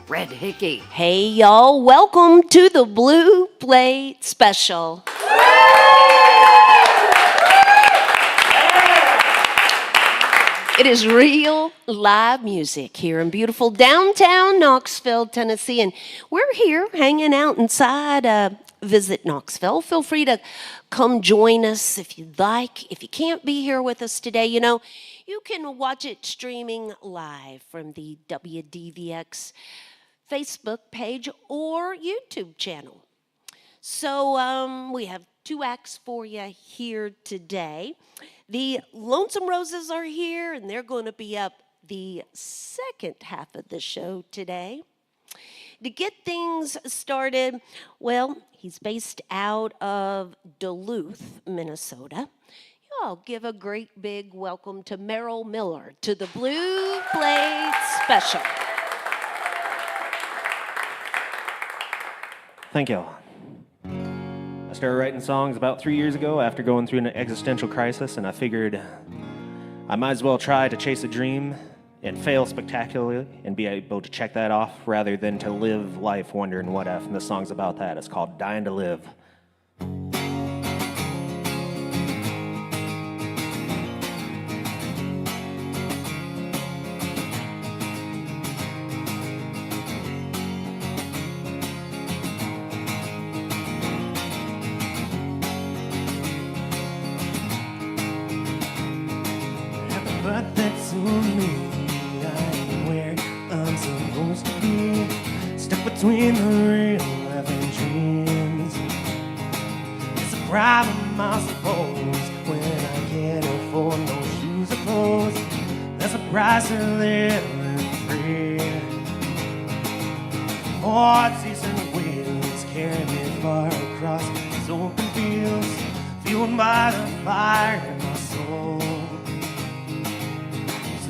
Red Hickey. Hey, y'all. Welcome to the Blue Plate Special. It is real live music here in beautiful downtown Knoxville, Tennessee. And we're here hanging out inside Visit Knoxville. Feel free to come join us if you'd like. If you can't be here with us today, you know, you can watch it streaming live from the WDVX Facebook page or YouTube channel. So we have two acts for you here today. The Lonesome Roses are here, and they're going to be up the second half of the show today. To get things started, well, he's based out of Duluth, Minnesota. Y'all give a great big welcome to Merrill Miller to the Blue Plate Special. Thank you. I started writing songs about 3 years ago after going through an existential crisis, and I figured I might as well try to chase a dream and fail spectacularly and be able to check that off rather than to live life wondering what if. And the song's about that. It's called Dying to Live. Birthday to me, I'm where I'm supposed to be, stuck between the real life and dreams. It's a problem, I suppose, when I can't afford no shoes or clothes. There's a price of living free. 4 seasoned wheels carry me far across these open fields, fueled by the fire in my soul.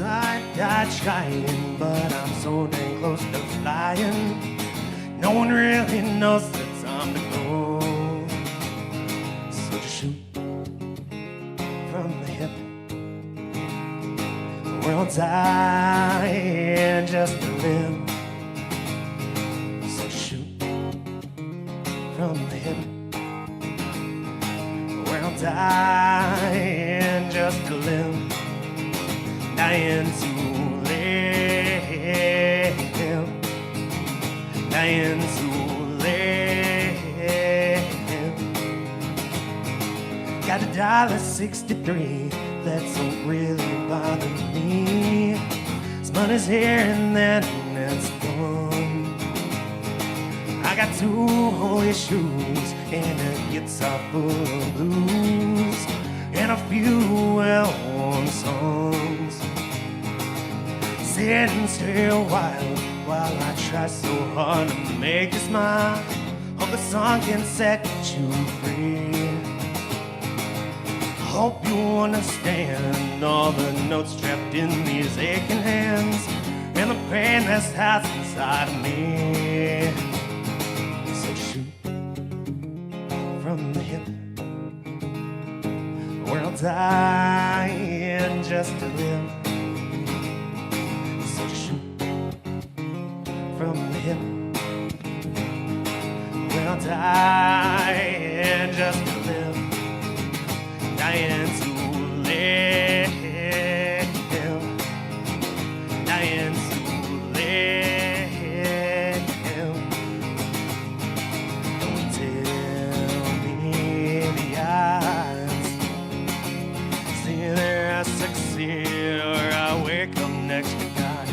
I died trying, but I'm so dang close to flying. No one really knows the time to go. So just shoot from the hip. We're all dying just to live. So shoot from the hip. We're all dying just to live. Dying to live, dying to live. Got $1.63, that don't really bother me. This money's here and then it's gone. I got 2 holy shoes and a guitar full of blues and a few well-worn songs. Sitting still while I try so hard to make you smile. Hope the song can set you free. Hope you understand all the notes trapped in these aching hands and the pain that's housed inside of me. So shoot from the hip. We're all dying just to live. So shoot from the hip. We're all dying just to live. Dying to live. Dying to live. Don't tell me the odds. See there I succeed or I wake up next to God.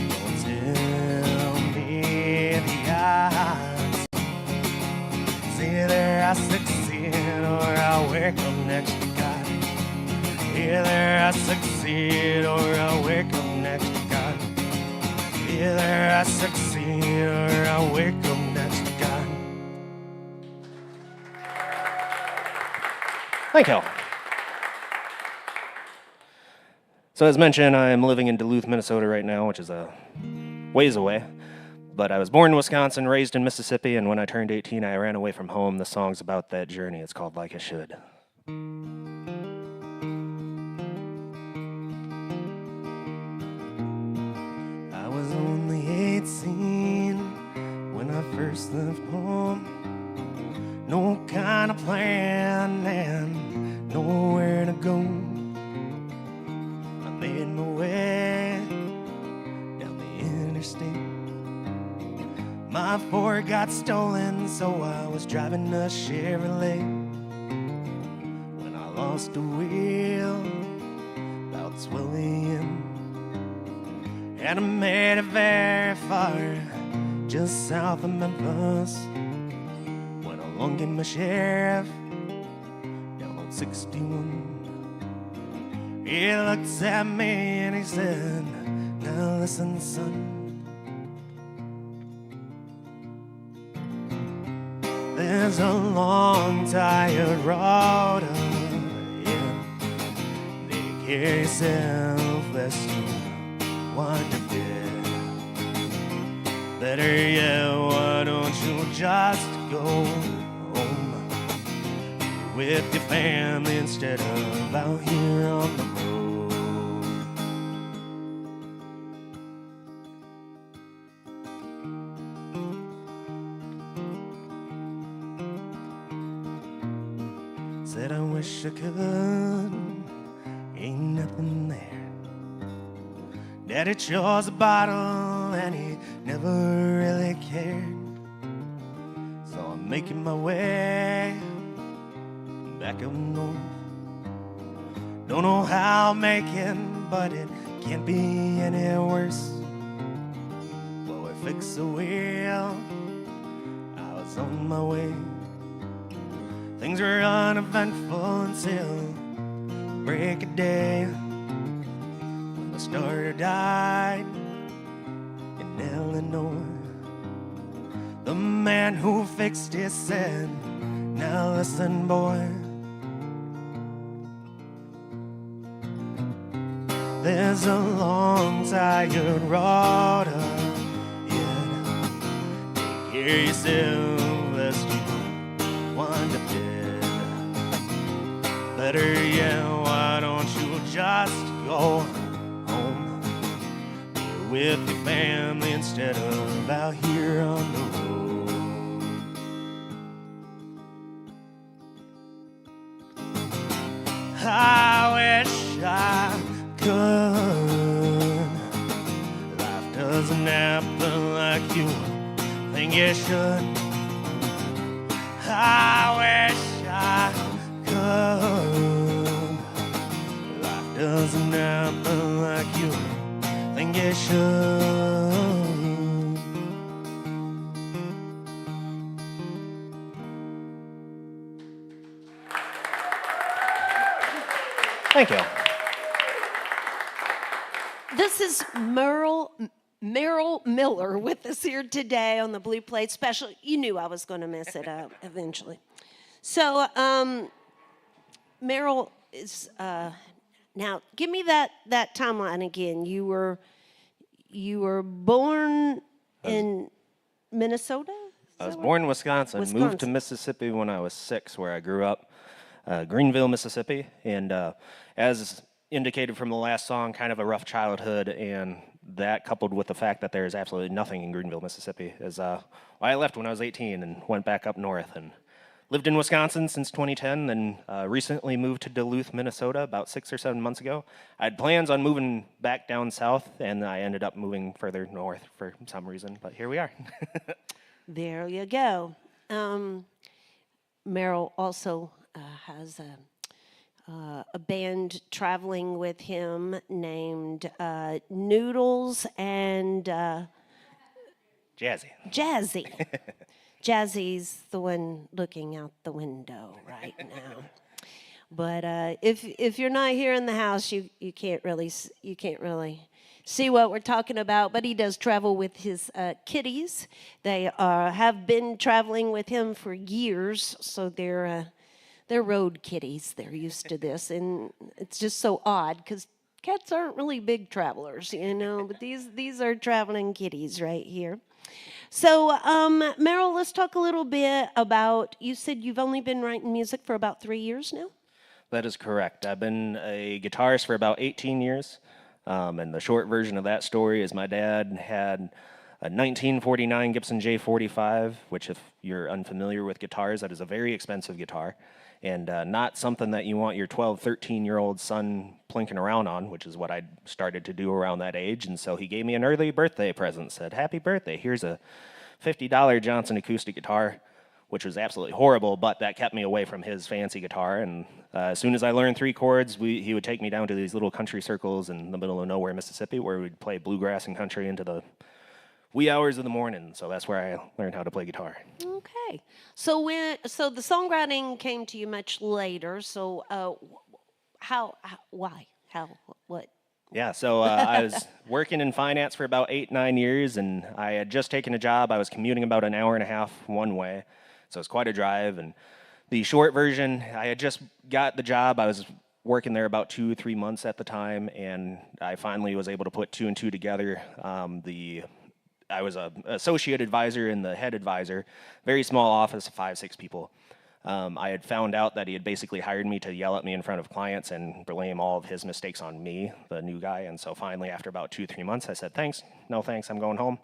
Don't tell me the odds. See there I succeed or I wake up next to God. Either I succeed or I wake up next to God. Either I succeed or I wake up next to God. Thank you. So as mentioned, I am living in Duluth, Minnesota right now, which is a ways away. But I was born in Wisconsin, raised in Mississippi, and when I turned 18, I ran away from home. The song's about that journey. It's called Like I Should. I was only 18 first left home. No kind of plan and nowhere to go. I made my way down the interstate. My Ford got stolen, so I was driving a Chevrolet. When I lost a wheel, about swelling, and I made it very far, just south of Memphis. When along came my sheriff down on 61. He looked at me and he said, "Now listen, son. There's a long, tired road ahead. Take care of yourself, lest you wind up dead. Better yet, why don't you just go home with your family instead of out here on the road?" Said I wish I could, ain't nothing there. Daddy chose a bottle and he never really cared. So I'm making my way back up north. Don't know how I'm making, but it can't be any worse. While we fix the wheel, I was on my way. Things were uneventful until break of day, when the starter died in Illinois. The man who fixed it said, "Now listen, boy, there's a long, tired road ahead. Take care of yourself, lest you wind up dead. Better yet, why don't you just go home? Be with your family instead of out here on the road." I wish I could. Life doesn't happen like you think it should. I wish I could. Life doesn't happen like you think it should. Thank you. This is Merrill Miller with us here today on the Blue Plate Special. You knew I was going to mess it up eventually. So, Merrill is now. Give me that timeline again. You were born in Minnesota. I was born in Wisconsin, moved to Mississippi when I was 6, where I grew up, Greenville, Mississippi, and as indicated from the last song, kind of a rough childhood, and that coupled with the fact that there is absolutely nothing in Greenville, Mississippi, is why I left when I was 18 and went back up north and lived in Wisconsin since 2010, and recently moved to Duluth, Minnesota about 6 or 7 months ago. I had plans on moving back down south, and I ended up moving further north for some reason, but here we are. There you go. Merrill also has a band traveling with him named Noodles and Jazzy. Jazzy. Jazzy's the one looking out the window right now. But if you're not here in the house, you can't really see what we're talking about. But he does travel with his kitties. They have been traveling with him for years, so they're road kitties. They're used to this, and it's just so odd because cats aren't really big travelers, you know. But these are traveling kitties right here. So, Merrill, let's talk a little bit about. You said you've only been writing music for about 3 years now. That is correct. I've been a guitarist for about 18 years. And the short version of that story is my dad had a 1949 Gibson J45, which if you're unfamiliar with guitars, that is a very expensive guitar, and not something that you want your 12, 13-year-old son plinking around on, which is what I started to do around that age. And so he gave me an early birthday present, said, "Happy birthday, here's a $50 Johnson acoustic guitar," which was absolutely horrible, but that kept me away from his fancy guitar. And as soon as I learned 3 chords, he would take me down to these little country circles in the middle of nowhere, Mississippi, where we'd play bluegrass and country into the wee hours of the morning. So that's where I learned how to play guitar. Okay. So the songwriting came to you much later. So why? How? What? Yeah, so I was working in finance for about 8, 9 years, and I had just taken a job. I was commuting about an hour and a half one way, so it's quite a drive. And the short version, I had just got the job. I was working there about 2 or 3 months at the time, and I finally was able to put 2 and 2 together. I was an associate advisor and the head advisor, very small office of 5, 6 people. I had found out that he had basically hired me to yell at me in front of clients and blame all of his mistakes on me, the new guy. And so finally, after about 2 or 3 months, I said, "Thanks, no thanks, I'm going home."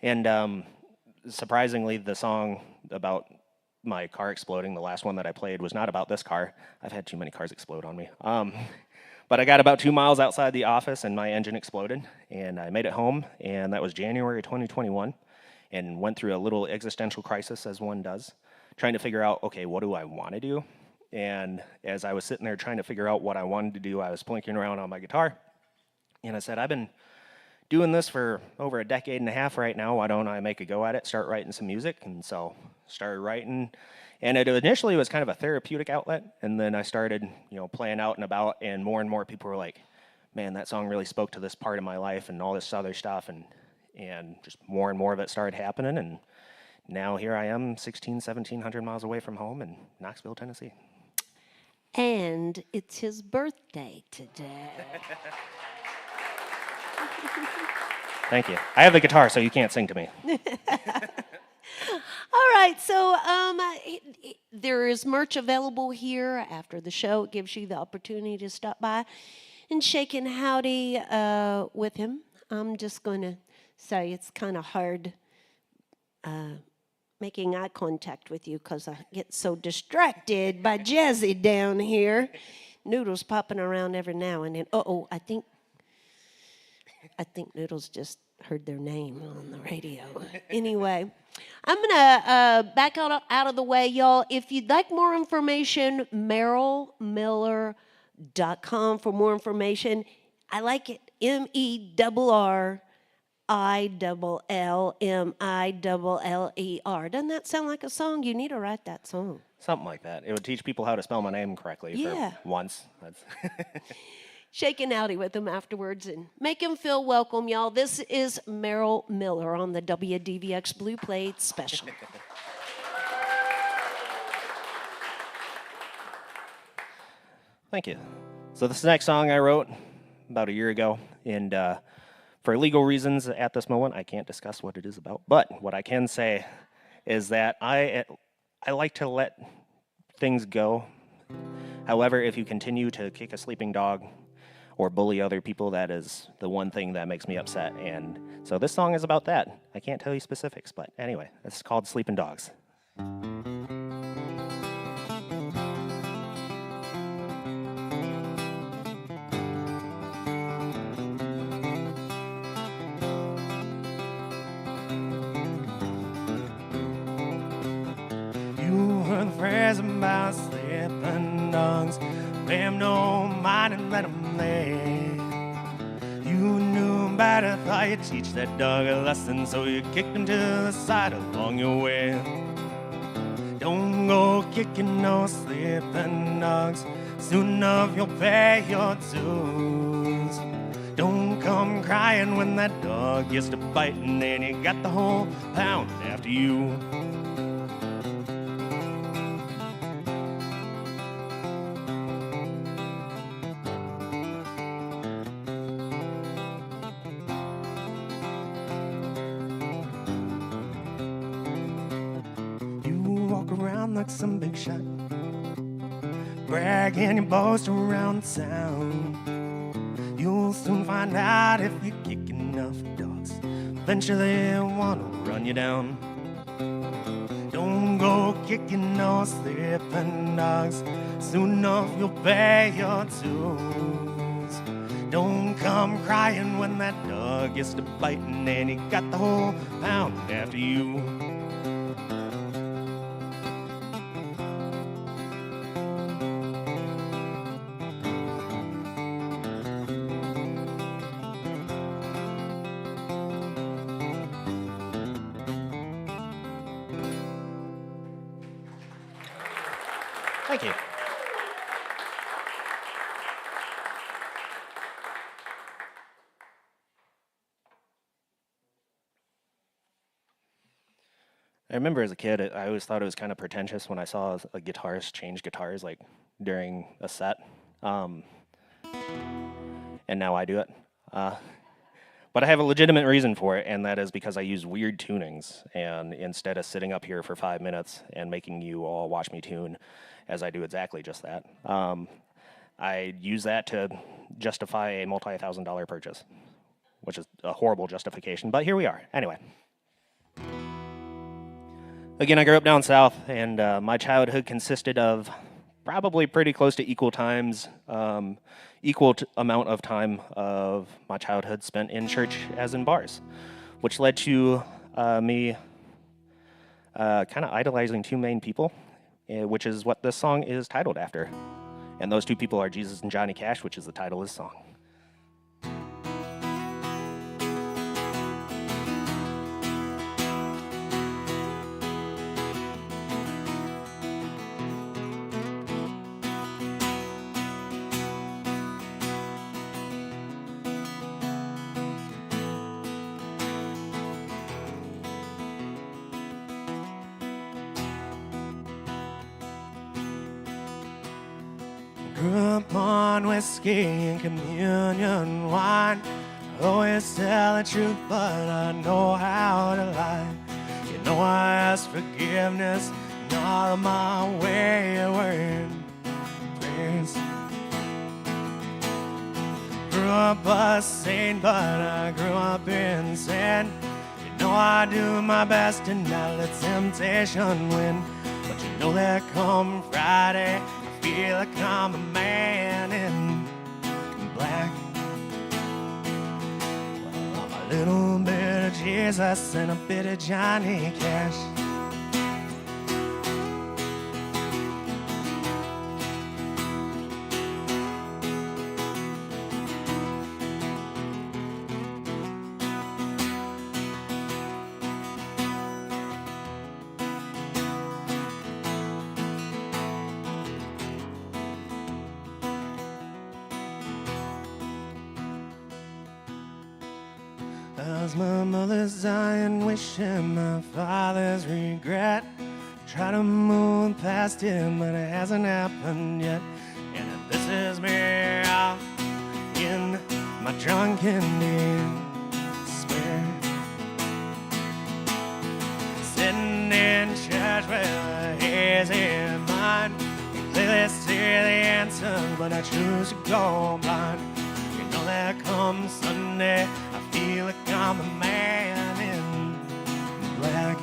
And surprisingly, the song about my car exploding, the last one that I played, was not about this car. I've had too many cars explode on me. But I got about 2 miles outside the office and my engine exploded, and I made it home, and that was January 2021, and went through a little existential crisis, as one does, trying to figure out, okay, what do I want to do? And as I was sitting there trying to figure out what I wanted to do, I was plinking around on my guitar, and I said, I've been doing this for over a decade and a half right now. Why don't I make a go at it, start writing some music? And so started writing. And it initially was kind of a therapeutic outlet, and then I started, playing out and about, and more people were like, "Man, that song really spoke to this part of my life," and all this other stuff, and just more and more of it started happening, and now here I am, 1,700 miles away from home in Knoxville, Tennessee. And it's his birthday today. Thank you. I have the guitar, so you can't sing to me. All right, so there is merch available here after the show. It gives you the opportunity to stop by and shake and howdy with him. I'm just going to say it's kind of hard making eye contact with you because I get so distracted by Jazzy down here. Noodles popping around every now and then. I think Noodles just heard their name on the radio. Anyway, I'm going to back out of the way, y'all. If you'd like more information, merrillmiller.com for more information. I like it. MERRILLMILLER. Doesn't that sound like a song? You need to write that song. Something like that. It would teach people how to spell my name correctly for once. Shake and howdy with him afterwards and make him feel welcome, y'all. This is Merrill Miller on the WDVX Blue Plate Special. Thank you. So this next song I wrote about a year ago, and for legal reasons at this moment, I can't discuss what it is about. But what I can say is that I like to let things go. However, if you continue to kick a sleeping dog or bully other people, that is the one thing that makes me upset. And so this song is about that. I can't tell you specifics, but anyway, it's called Sleeping Dogs. You heard the phrase about sleeping dogs. Pay 'em no mind and let 'em lay. You knew better, thought you'd teach that dog a lesson, so you kicked him to the side along your way. Don't go kicking no sleeping dogs. Soon enough you'll pay your dues. Don't come crying when that dog gets to biting, and you got the whole pound after you. Around like some big shot, bragging and boast around town. You'll soon find out if you kick enough dogs. eventually one will run you down. Don't go kicking no sleeping dogs. Soon enough you'll pay your dues. Don't come crying when that dog gets to biting and he got the whole pound after you. Thank you. I remember as a kid, I always thought it was kind of pretentious when I saw a guitarist change guitars like during a set, and now I do it. But I have a legitimate reason for it, and that is because I use weird tunings, and instead of sitting up here for 5 minutes and making you all watch me tune, as I do exactly just that, I use that to justify a multi-$1,000 purchase, which is a horrible justification, but here we are. Anyway. Again, I grew up down south, and my childhood consisted of probably pretty close to equal times, amount of time of my childhood spent in church as in bars, which led to me kind of idolizing two main people, which is what this song is titled after. And those two people are Jesus and Johnny Cash, which is the title of this song. Grew up on whiskey and communion wine. I always tell the truth, but I know how to lie. You know I ask forgiveness in all of my wayward prayers. Grew up a saint, but I grew up in sin. You know I do my best to not let temptation win. But you know that come Friday, I feel like I'm a man in black. Well, I'm a little bit of Jesus and a bit of Johnny Cash. How's my mother's dying, wishing my father's regret. Try to move past him, but it hasn't happened yet. And if this is me out in my drunken despair, sitting in church with a hazy mind, I clearly see the answer, but I choose to go blind. You know that comes Sunday, I feel like I'm a man in black.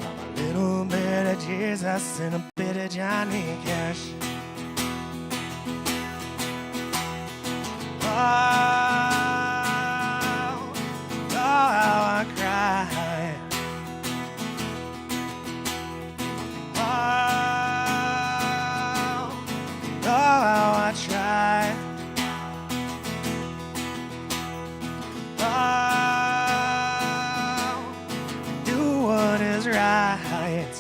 I'm a little bit of Jesus and a bit of Johnny Cash. Oh, how I cry. Oh, how I try. Do what is right,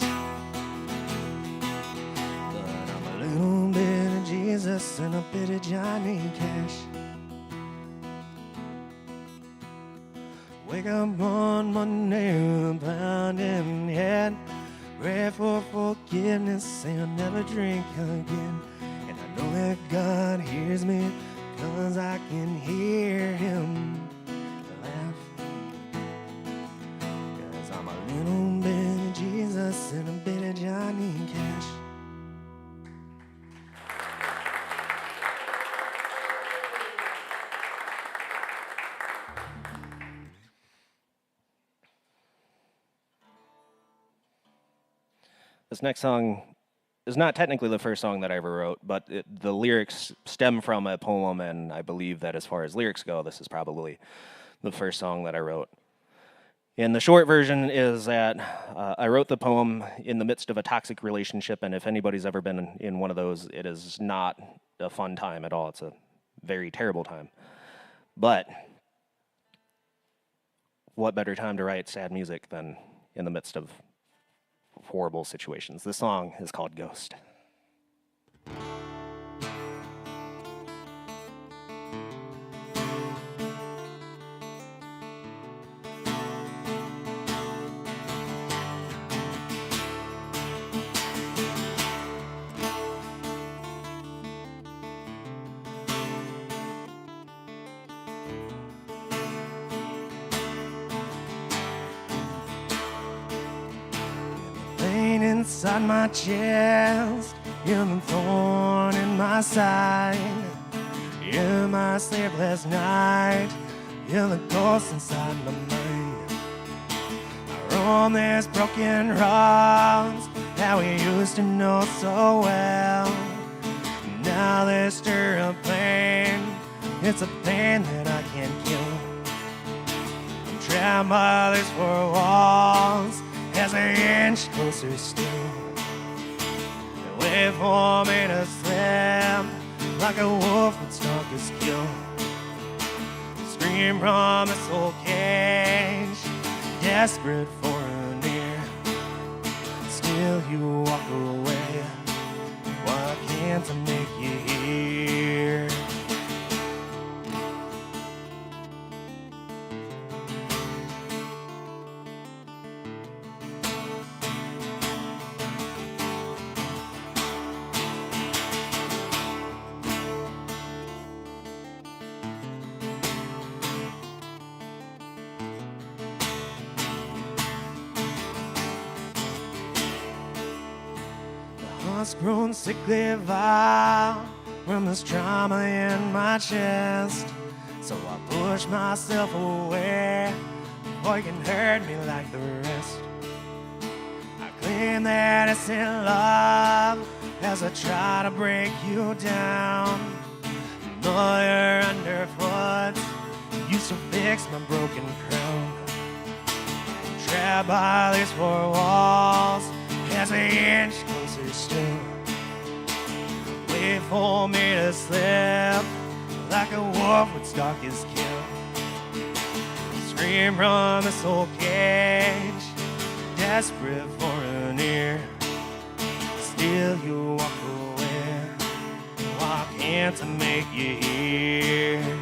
but I'm a little bit of Jesus and a bit of Johnny Cash. Wake up on Monday with a pound in the head, pray for forgiveness and I'll never drink again. And I know that God hears me, 'cause I can hear him laugh. 'Cause I'm a little bit of Jesus and a bit of Johnny Cash. This next song is not technically the first song that I ever wrote, but the lyrics stem from a poem, and I believe that as far as lyrics go, this is probably the first song that I wrote. And the short version is that I wrote the poem in the midst of a toxic relationship, and if anybody's ever been in one of those, it is not a fun time at all. It's a very terrible time. But what better time to write sad music than in the midst of horrible situations? This song is called Ghost. Pain inside my chest, you're the thorn in my side. You're my sleepless night, you're the ghost inside my mind. I roam these broken roads that we used to know so well. Now they stir up pain, it's a pain that I can't kill. I'm trapped by these four walls as I inch closer still. They wait for me to slip like a wolf would stalk his kill. Scream from this old cage, desperate for an ear. Still you walk away, why can't I make you hear? Heart's grown sickly vile from this trauma in my chest. So I push myself away before you can hurt me like the rest. I claim that it's in love as I try to break you down. Know you're underfoot, used to fix my broken crown. Trapped by these four walls as I inch closer still. Wait for me to slip like a wolf would stalk his kill. Scream from this old cage, desperate for an ear. Still you walk away, why can't I make you hear?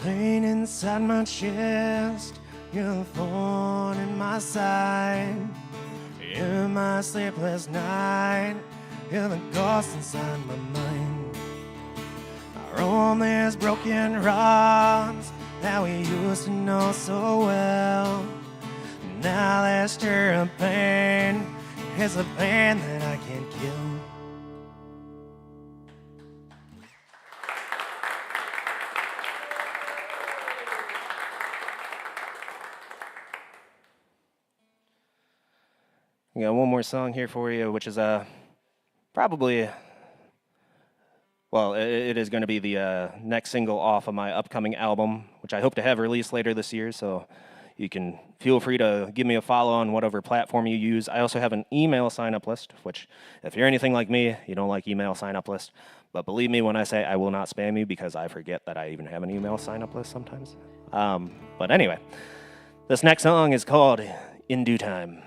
Pain inside my chest, you're the thorn in my side. You're my sleepless night, you're the ghost inside my mind. I roam these broken roads that we used to know so well. Now they stir up pain, it's a pain that I can't kill. I got one more song here for you, which is probably, well, it is going to be the next single off of my upcoming album, which I hope to have released later this year, so you can feel free to give me a follow on whatever platform you use. I also have an email sign-up list, which, if you're anything like me, you don't like email sign-up list, but believe me when I say I will not spam you, because I forget that I even have an email sign-up list sometimes. But anyway, this next song is called In Due Time.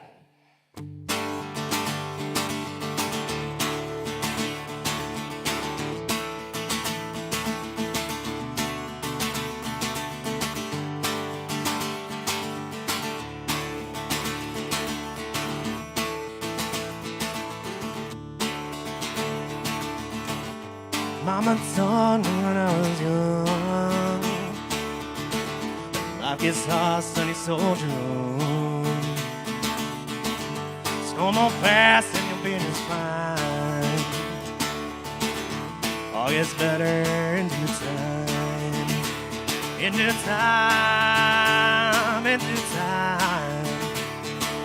Mama told me when I was young, life gets hard, sonny soldier on. It's no more fast and your business fine. All gets better in due time. In due time, in due time.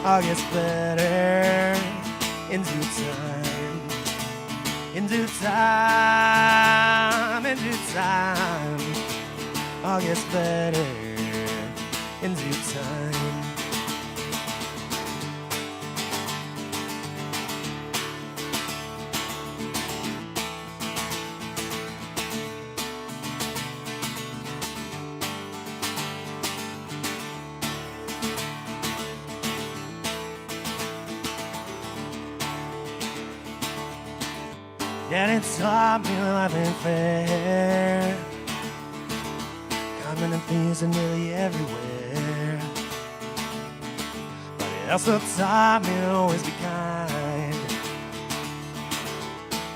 All gets better in due time. In due time, in due time. All gets better in due time. Daddy taught me life ain't fair. Coming in thieves and nearly everywhere. But he also taught me to always be kind.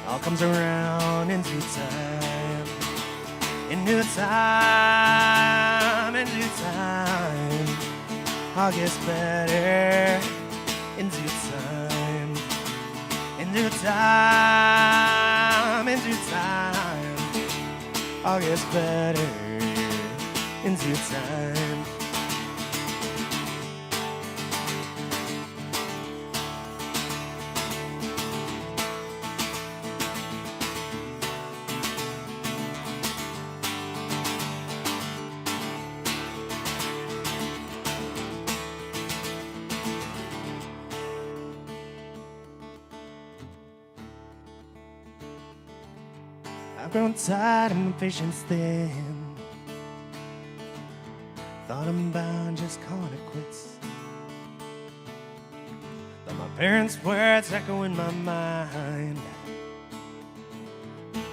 All comes around in due time. In due time, in due time. All gets better in due time. In due time, in due time, all gets better in due time. I've grown tired and my patience thin. Thought I'm bound, just calling it quits. But my parents' words echo in my mind.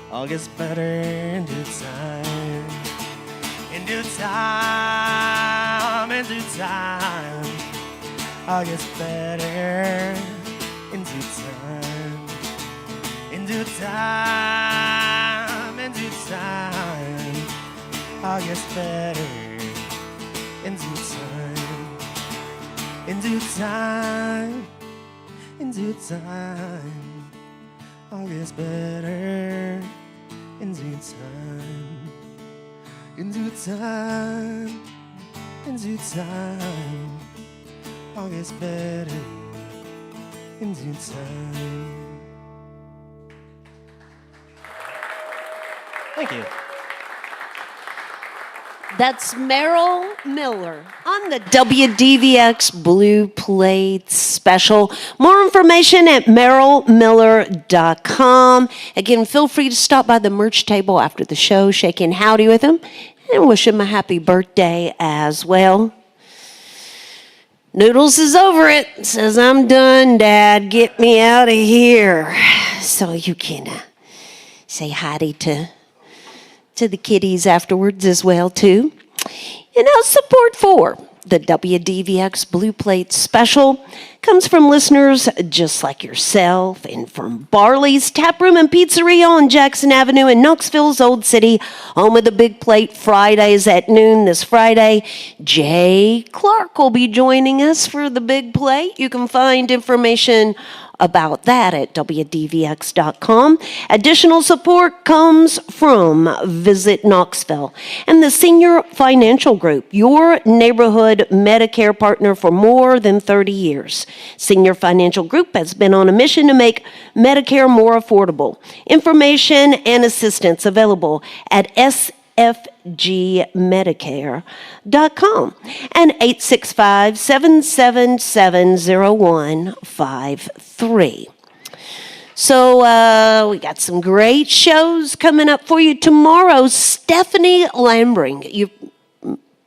All gets better in due time. In due time, in due time. All gets better in due time. In due time, in due time, all gets better in due time. In due time, in due time, all gets better in due time. In due time, in due time, all gets better in due time. Thank you. That's Merrill Miller on the WDVX Blue Plate Special. More information at merrillmiller.com. Again, feel free to stop by the merch table after the show, shaking howdy with him, and wish him a happy birthday as well. Noodles is over it. Says, I'm done, Dad. Get me out of here. So you can say howdy to the kiddies afterwards as well, too. And our support for the WDVX Blue Plate Special comes from listeners just like yourself and from Barley's Taproom and Pizzeria on Jackson Avenue in Knoxville's Old City, home of the Big Plate Fridays at noon this Friday. Jay Clark will be joining us for the Big Plate. You can find information about that at WDVX.com. Additional support comes from Visit Knoxville and the Senior Financial Group, your neighborhood Medicare partner for more than 30 years. Senior Financial Group has been on a mission to make Medicare more affordable. Information and assistance available at sfgmedicare.com and 865-777-0153. So we got some great shows coming up for you tomorrow. Stephanie Lambring, you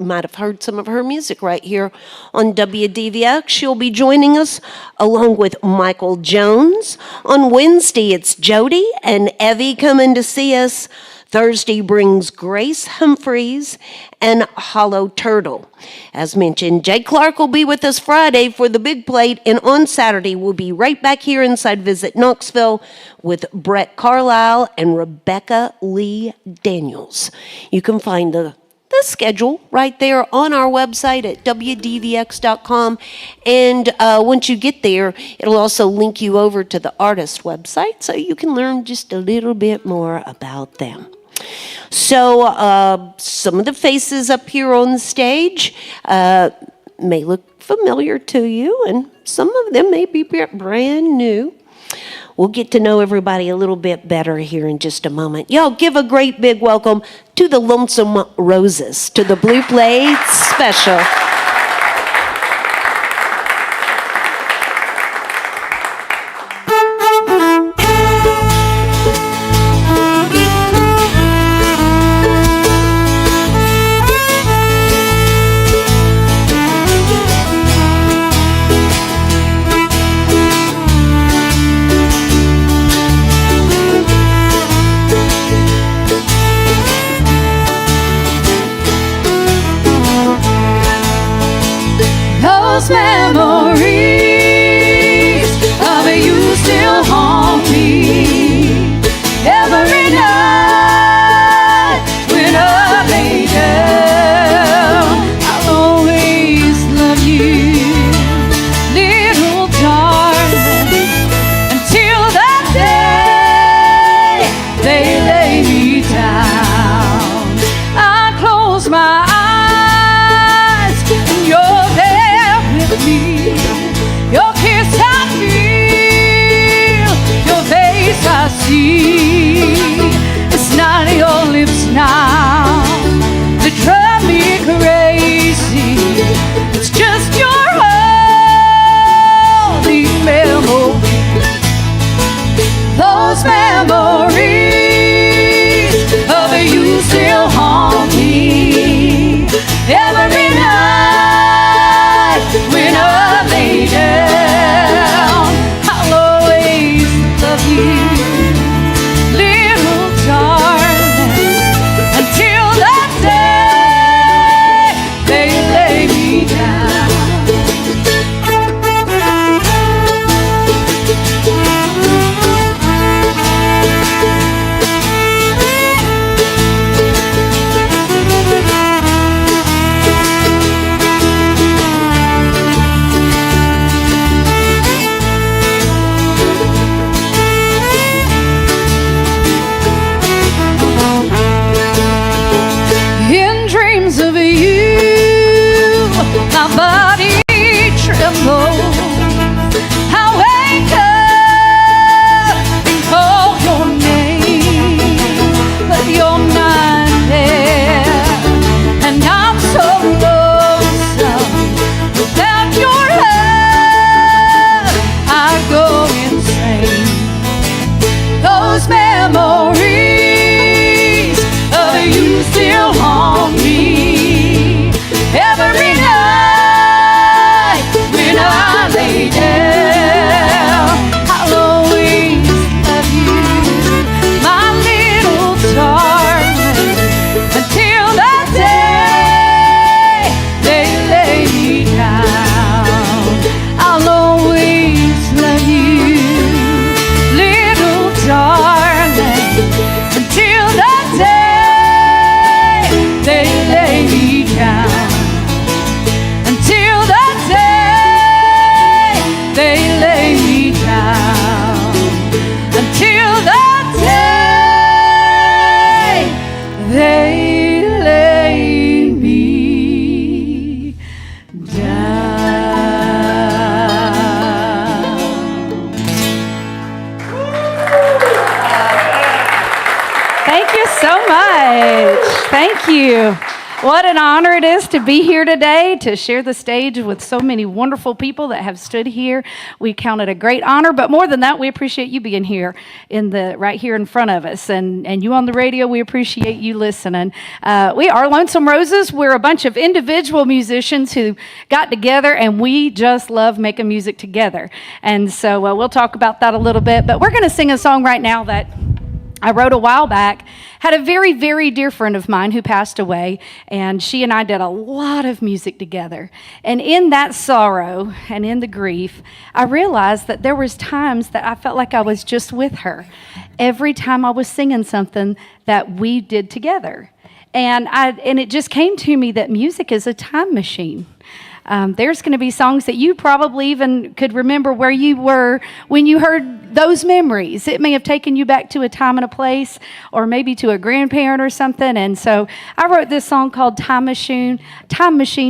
might have heard some of her music right here on WDVX. She'll be joining us along with Michael Jones. On Wednesday, it's Jody and Evie coming to see us. Thursday brings Grace Humphreys and Hollow Turtle. As mentioned, Jay Clark will be with us Friday for the big plate, and on Saturday we'll be right back here inside Visit Knoxville with Brett Carlisle and Rebecca Lee Daniels. You can find the schedule right there on our website at WDVX.com. And once you get there, it'll also link you over to the artist website so you can learn just a little bit more about them. So some of the faces up here on the stage may look familiar to you, and some of them may be brand new. We'll get to know everybody a little bit better here in just a moment. Y'all give a great big welcome to the Lonesome Roses, to the Blue Blades Special. Those memories of you still haunt me every night when I lay down. I'll always love you, little darling, until that day they lay me down. I close my eyes and you're there with me. Your kiss I feel, your face I see. It's not your lips now that drive me crazy. It's just your holy memory. Those memories of you still haunt me every night when I lay down. I'll always love you, little darling, until that day they lay me down. In dreams of you, my body trembles. I wake up and call your name, but you're not there, and I'm so lonesome. Without your love, I go insane. Those memories of you still haunt me every night when I lay down. I'll always love you, my little darling, until that day they lay me down. I'll always love you, little darling, until that day they lay me down. Until that day they lay me down. Until that day they lay me down. Thank you so much. Thank you. What an honor it is to be here today, to share the stage with so many wonderful people that have stood here. We count it a great honor, but more than that, we appreciate you being here right here in front of us. And you on the radio, we appreciate you listening. We are Lonesome Roses. We're a bunch of individual musicians who got together, and we just love making music together. And so we'll talk about that a little bit, but we're going to sing a song right now that I wrote a while back, had a very, very dear friend of mine who passed away, and she and I did a lot of music together. And in that sorrow and in the grief, I realized that there was times that I felt like I was just with her every time I was singing something that we did together. And it just came to me that music is a time machine. There's going to be songs that you probably even could remember where you were when you heard those memories. It may have taken you back to a time and a place, or maybe to a grandparent or something. And so I wrote this song called Time Machine,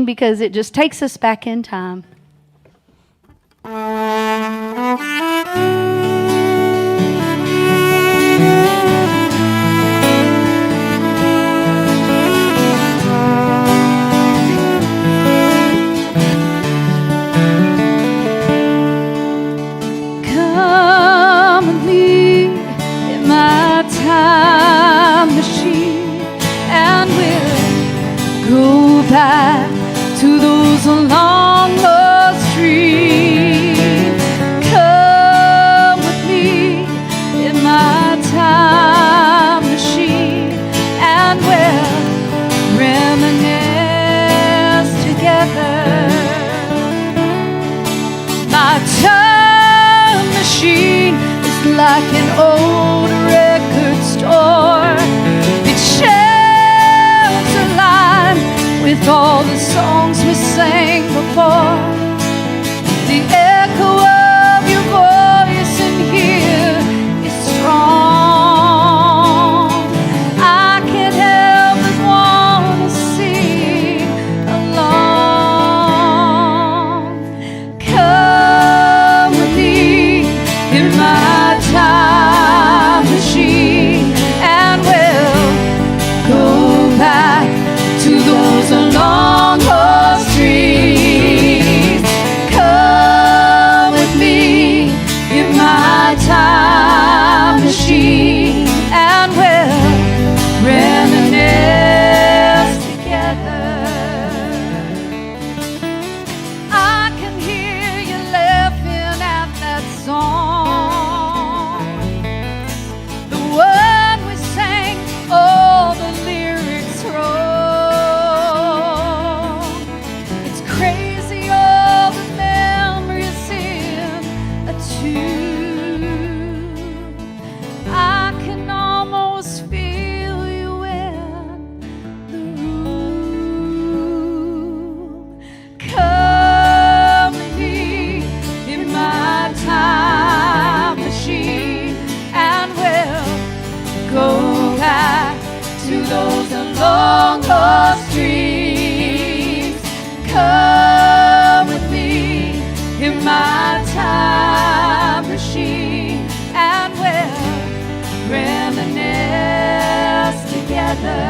because it just takes us back in time. Time machine, and we'll go back to those long lost dreams. Come with me in my time machine, and we'll reminisce together. My time machine is like an old record store. It shares a line with all the songs we sang before. The echo of your voice in here is strong. I can't help but want to sing along. Come with me in my time machine, and we'll go back to those long lost dreams. Come with me in my time machine, and we'll reminisce together. I can hear you laughing at that song, the one we sang all the lyrics wrong. It's crazy all the memories in a tune. I can almost feel you in the room. Come with me in my time machine, and we'll go back to those long lost dreams. Come with me in my time machine, and we'll reminisce together.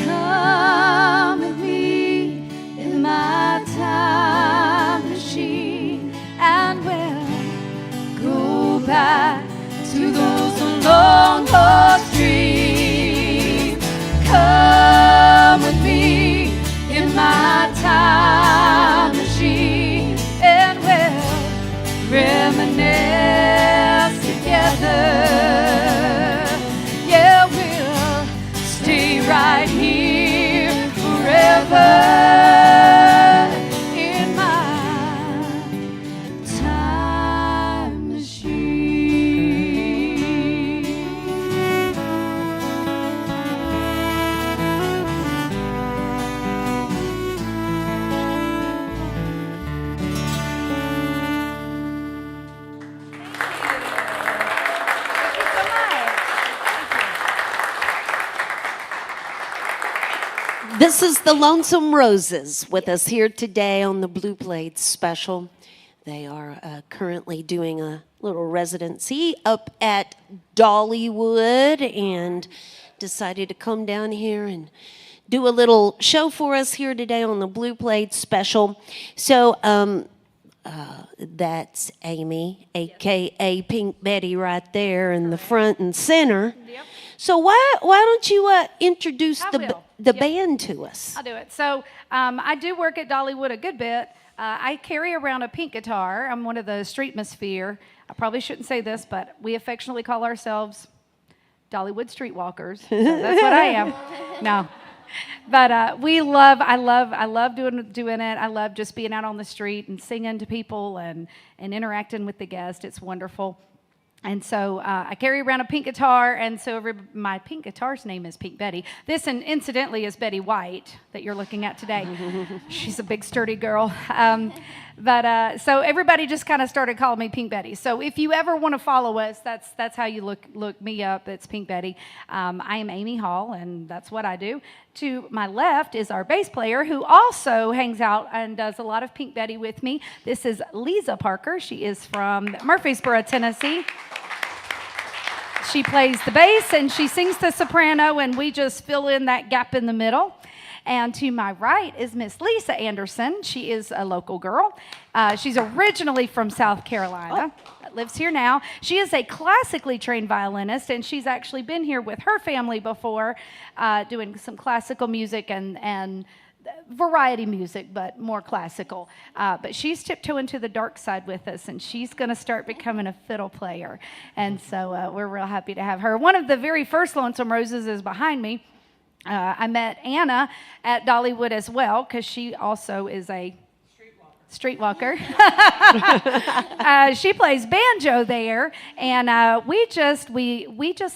Come with me in my time machine, and we'll go back to those long lost dreams. Come with me in my time machine, and we'll reminisce together. Yeah, we'll stay right here forever in my time machine. This is the Lonesome Roses with us here today on the Blue Blades special. They are currently doing a little residency up at Dollywood and decided to come down here and do a little show for us here today on the Blue Plate special. So that's Amy, aka Pink Betty, right there in the front and center. Yep. So why don't you introduce I the will. the Yep. band to us? I'll do it. So I do work at Dollywood a good bit. I carry around a pink guitar. I'm one of the Streetmosphere. I probably shouldn't say this, but we affectionately call ourselves Dollywood Streetwalkers. So that's what I am. No. But I love doing it. I love just being out on the street and singing to people and interacting with the guests. It's wonderful. And so I carry around a pink guitar, and so my pink guitar's name is Pink Betty. This, incidentally, is Betty White that you're looking at today. She's a big, sturdy girl. So everybody just kind of started calling me Pink Betty. So if you ever want to follow us, that's how you look me up. It's Pink Betty. I am Amy Hall, and that's what I do. To my left is our bass player, who also hangs out and does a lot of Pink Betty with me. This is Lisa Parker. She is from Murfreesboro, Tennessee. She plays the bass and she sings the soprano, and we just fill in that gap in the middle. And to my right is Miss Lisa Anderson. She is a local girl. She's originally from South Carolina, lives here now. She is a classically trained violinist, and she's actually been here with her family before, doing some classical music and variety music, but more classical. But she's tiptoeing to the dark side with us, and she's going to start becoming a fiddle player. And so we're real happy to have her. One of the very first Lonesome Roses is behind me. I met Anna at Dollywood as well, because she also is a streetwalker. She plays banjo there, and we just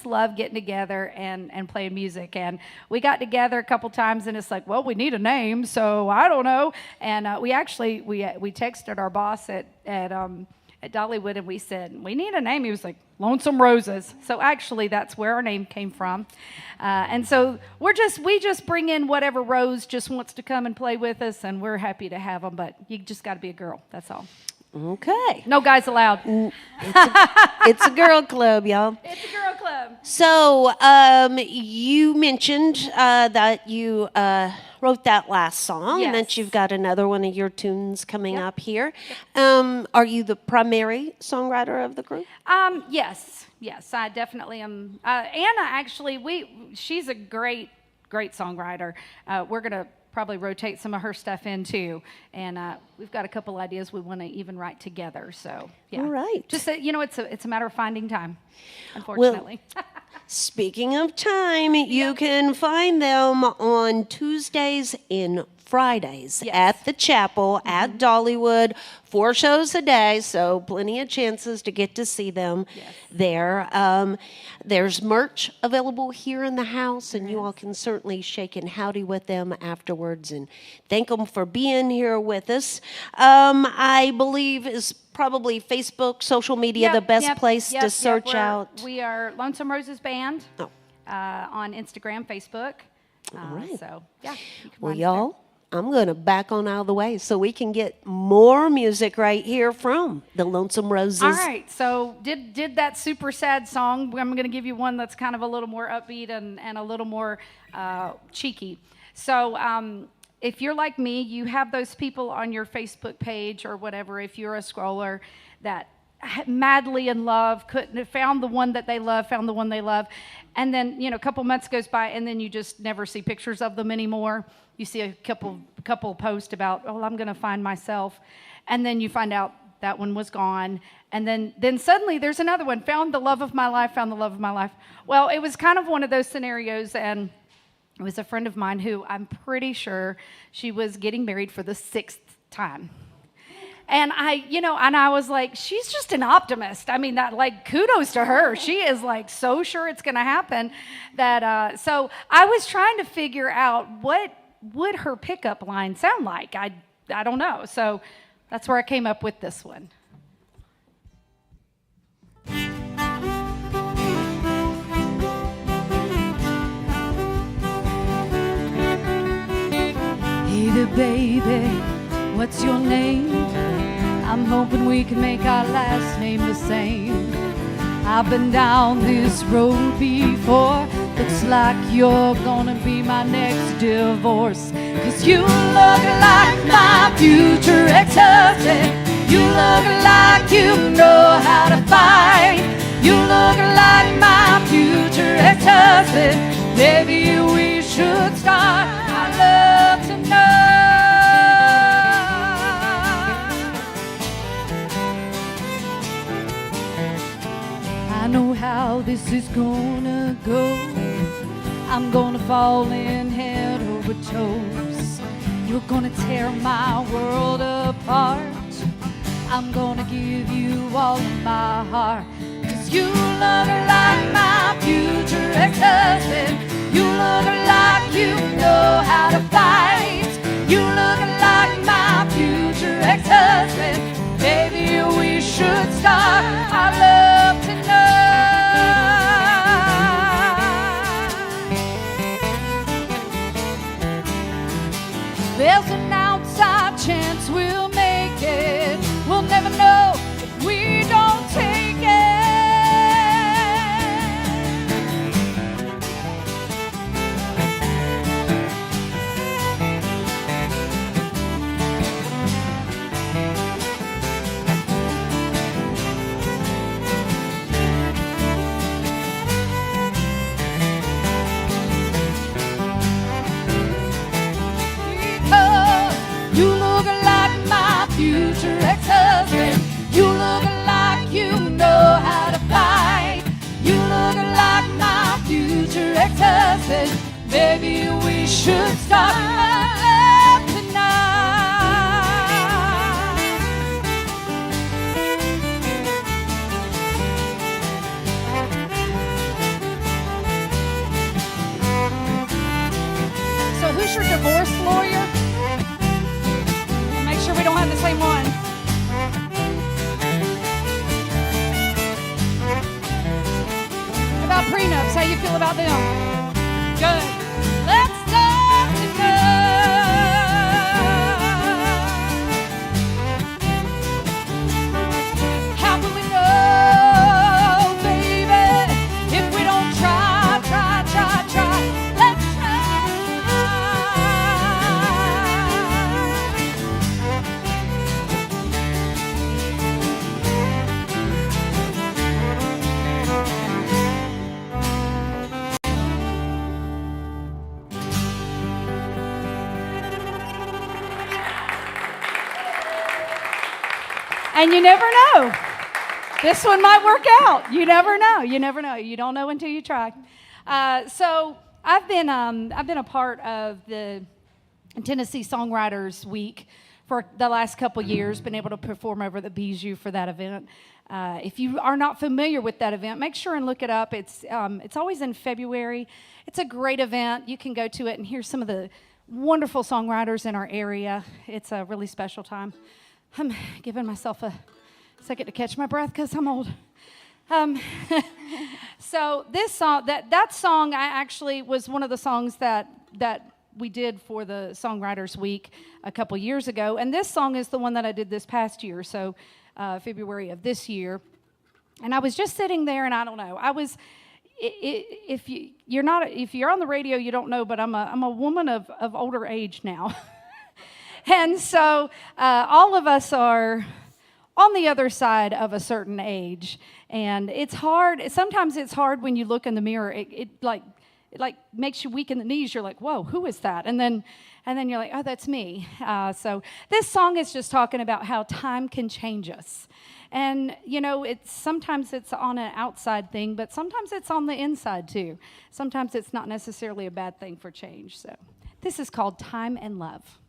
love getting together and playing music. And we got together a couple times, and it's like, well, we need a name, so I don't know. And we texted our boss at Dollywood, and we said, we need a name. He was like, Lonesome Roses. So actually, that's where our name came from. And so we just bring in whatever rose just wants to come and play with us, and we're happy to have them. But you just got to be a girl. That's all. Okay. No guys allowed. It's a girl club, y'all. It's a girl club. So you mentioned that you wrote that last song, and that Yes. you've got another one of your tunes coming up here. Are you the primary songwriter of the group? Yes, I definitely am. Anna, actually, she's a great songwriter. We're gonna probably rotate some of her stuff in too, and we've got a couple ideas we want to even write together. So yeah, All right. Just it's a matter of finding time, unfortunately. Speaking of time, you can find them on Tuesdays and Fridays at the chapel at Dollywood. 4 shows a day, so plenty of chances to get to see them there. There's merch available here in the house, and you all can certainly shake and howdy with them afterwards and thank them for being here with us. I believe is probably Facebook, social media, the best place to search out. We are Lonesome Roses Band on Instagram, Facebook. All right. So yeah. You can Well, find us there. y'all, I'm going to back on out of the way so we can get more music right here from the Lonesome Roses. All right, so did that super sad song. I'm going to give you one that's kind of a little more upbeat and a little more cheeky. So if you're like me, you have those people on your Facebook page or whatever, if you're a scroller, that madly in love, found the one they love, and then a couple months goes by, and then you just never see pictures of them anymore. You see a couple posts about, oh, I'm going to find myself, and then you find out that one was gone, and then suddenly there's another one, found the love of my life. Well, it was kind of one of those scenarios, and it was a friend of mine who I'm pretty sure she was getting married for the 6th time. And I was like, she's just an optimist. I mean, that, like, kudos to her. She is like so sure it's going to happen that. So I was trying to figure out what would her pickup line sound like. I don't know. So that's where I came up with this one. Hey there, baby, what's your name? I'm hoping we can make our last name the same. I've been down this road before. Looks like you're gonna be my next divorce. 'Cause you look like my future ex-husband. You look like you know how to fight. You look like my future ex-husband. Maybe we should start. I'd love to know. I know how this is gonna go. I'm gonna fall in head over toes. You're gonna tear my world apart. I'm gonna give you all of my heart. 'Cause you look like my future ex-husband. You look like you know how to fight. You look like my future ex-husband. Maybe we should start. I'd love to know. There's an outside chance we'll make it. We'll never know if we don't take it. You look like my future ex-husband. You look like you know how to fight. You look like my future ex-husband. Maybe we should start love tonight. So who's your divorce lawyer? Make sure we don't have the same one. About prenups, how you feel about them? Good. Let's talk tonight. How will we know, baby, if we don't try, try, try, try? Let's try. And you never know. This one might work out. You never know. You never know. You don't know until you try. So I've been a part of the Tennessee Songwriters Week for the last couple years. Been able to perform over the Bijou for that event. If you are not familiar with that event, make sure and look it up. It's always in February. It's a great event. You can go to it and hear some of the wonderful songwriters in our area. It's a really special time. I'm giving myself a second to catch my breath because I'm old. So this song, that song, I actually was one of the songs that we did for the Songwriters Week a couple years ago, and this song is the one that I did this past year, so February of this year. And I was just sitting there, and I don't know, I was. If you're on the radio, you don't know, but I'm a woman of older age now. And so all of us are on the other side of a certain age, and it's hard. Sometimes it's hard when you look in the mirror. It makes you weak in the knees. You're like, whoa, who is that? And then you're like, oh, that's me. So this song is just talking about how time can change us. And, you know, sometimes it's on an outside thing, but sometimes it's on the inside too. Sometimes it's not necessarily a bad thing for change. So this is called Time and Love.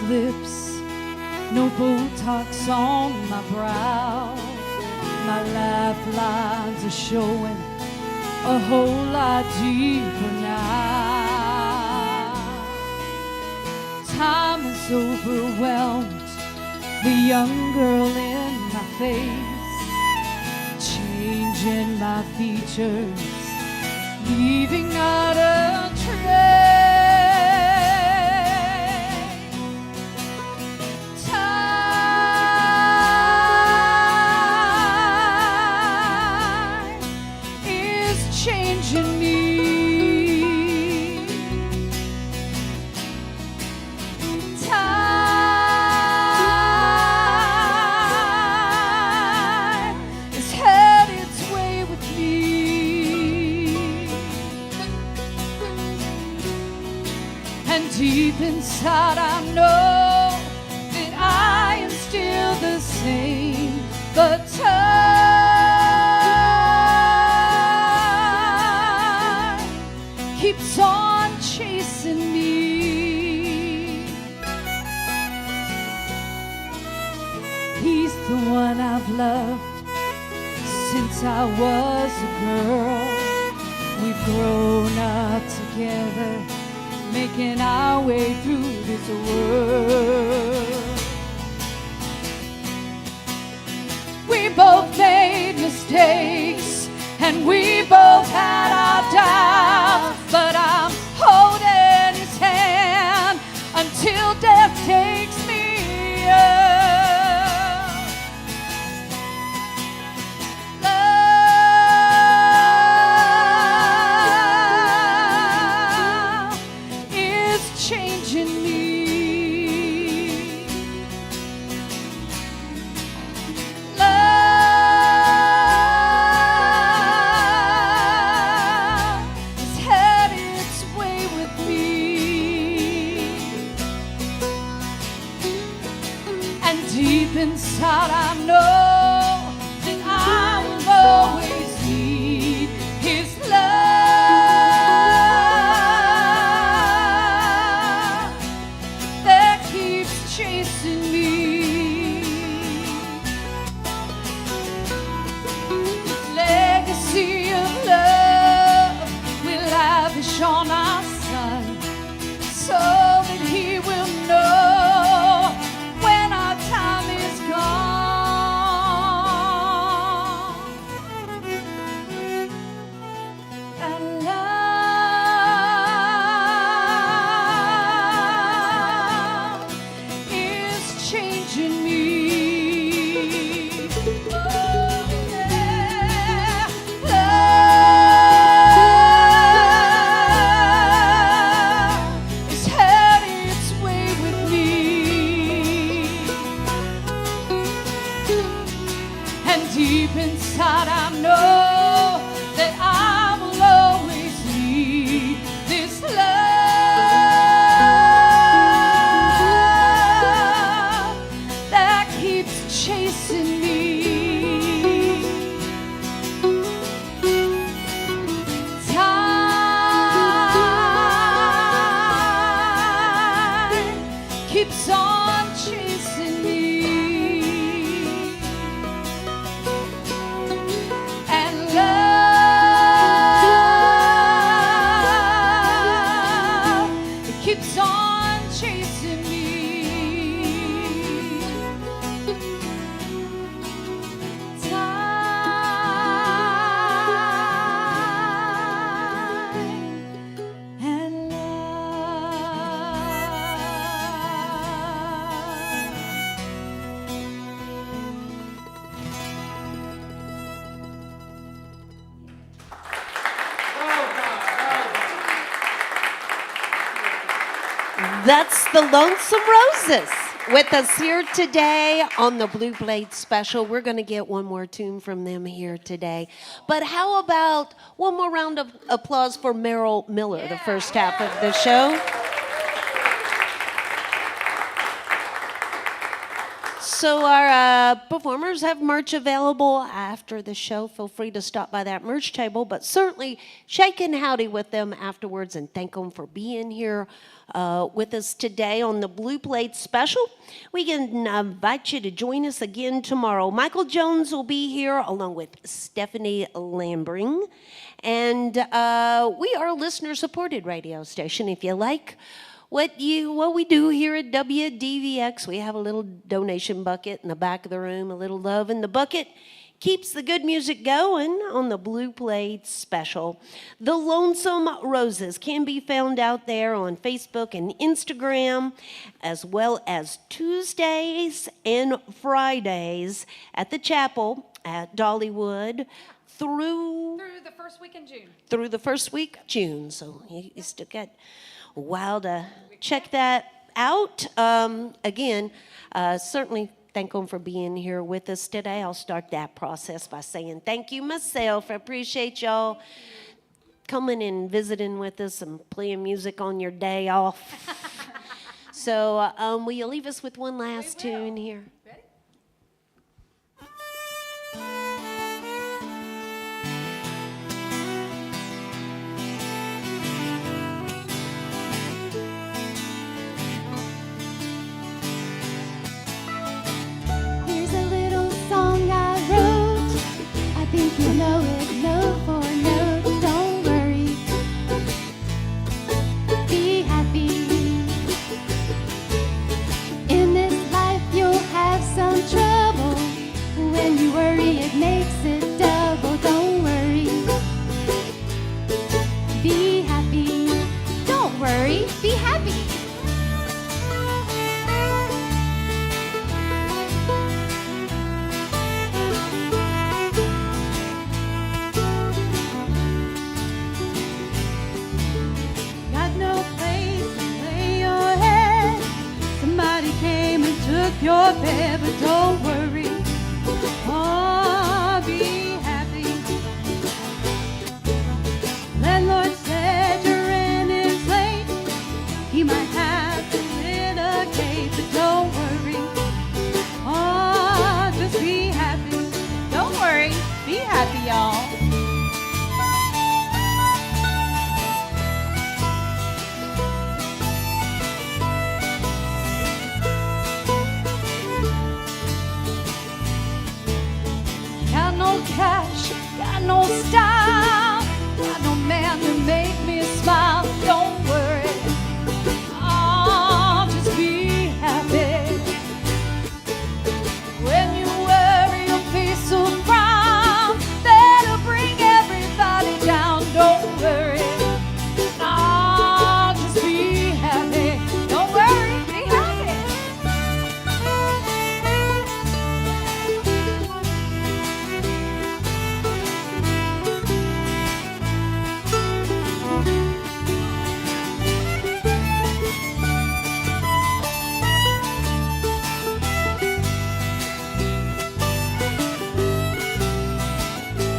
Lips, no Botox on my brow. My lifelines are showing a whole lot deeper now. Time has overwhelmed the young girl in my face, changing my features, leaving not a trace. Time is changing me. Time has had its way with me. And deep inside I know that I am still the same, but time keeps on chasing me. He's the one I've loved since I was a girl. We've grown up together, making our way through this world. We both made mistakes, and we both had our doubts, but I'm holding his hand until death takes me up. Love is changing me. Love has had its way with me. And deep inside I know that I will always need his love that keeps chasing me. His legacy of love will lavish on our son, so that he will know when our time is gone. And love is changing me. Oh, yeah. Love has had its way with me. And deep inside I know that I will always need this love that keeps chasing me. Time keeps on chasing me. And love, it keeps on chasing me. Time and That's the Lonesome Roses with us here today on the Blue Blade Special. We're going to get one more tune from them here today. But how about one more round of applause for Merrill Miller, the first half of the show? So our performers have merch available after the show. Feel free to stop by that merch table, but certainly shake and howdy with them afterwards and thank them for being here with us today on the Blue Plate Special. We can invite you to join us again tomorrow. Michael Jones will be here along with Stephanie Lambring. And we are a listener-supported radio station. If you like what we do here at WDVX, we have a little donation bucket in the back of the room. A little love in the bucket keeps the good music going on the Blue Plate Special. The Lonesome Roses can be found out there on Facebook and Instagram, as well as Tuesdays and Fridays at the chapel at Dollywood through the first week in June. Through the first week of June. So you still got a while to check that out. Again, certainly thank them for being here with us today. I'll start that process by saying thank you myself. I appreciate y'all coming and visiting with us and playing music on your day off. So will you leave us with one last tune here? Ready? Here's a little song I wrote. I think you know it note for note. Don't worry, be happy. In this life you'll have some trouble. When you worry it makes it double. Don't worry, be happy. Don't worry, be happy. Got no place to lay your head. Somebody came and took your bed, but don't worry. Oh, be happy. Landlord said your rent is late. He might have to litigate, but don't worry. Oh, just be happy. Don't worry, be happy, y'all. Got no cash, got no style, got no man to make me smile. Don't worry, oh, just be happy. When you worry, your face will frown. That'll bring everybody down. Don't worry, oh, just be happy. Don't worry, be happy.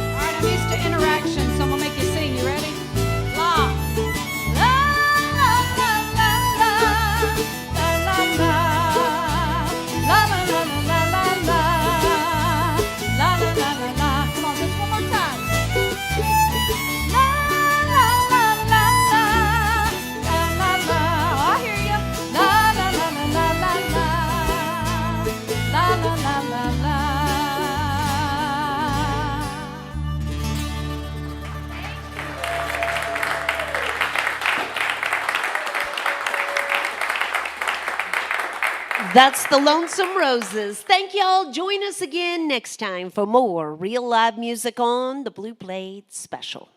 All right, I'm used to interaction, so I'm gonna make you sing. You ready? La, la, la, la, la, la, la, la, la, la, la, la, la, la, la, la, la, la, la, la. Come on, just one more time. La, la, la, la, la, la, la, la. Oh, I hear you. La, la, la, la, la, la, la, la, la, la, la, la. That's the Lonesome Roses. Thank y'all. Join us again next time for more real live music on the Blue Plate Special.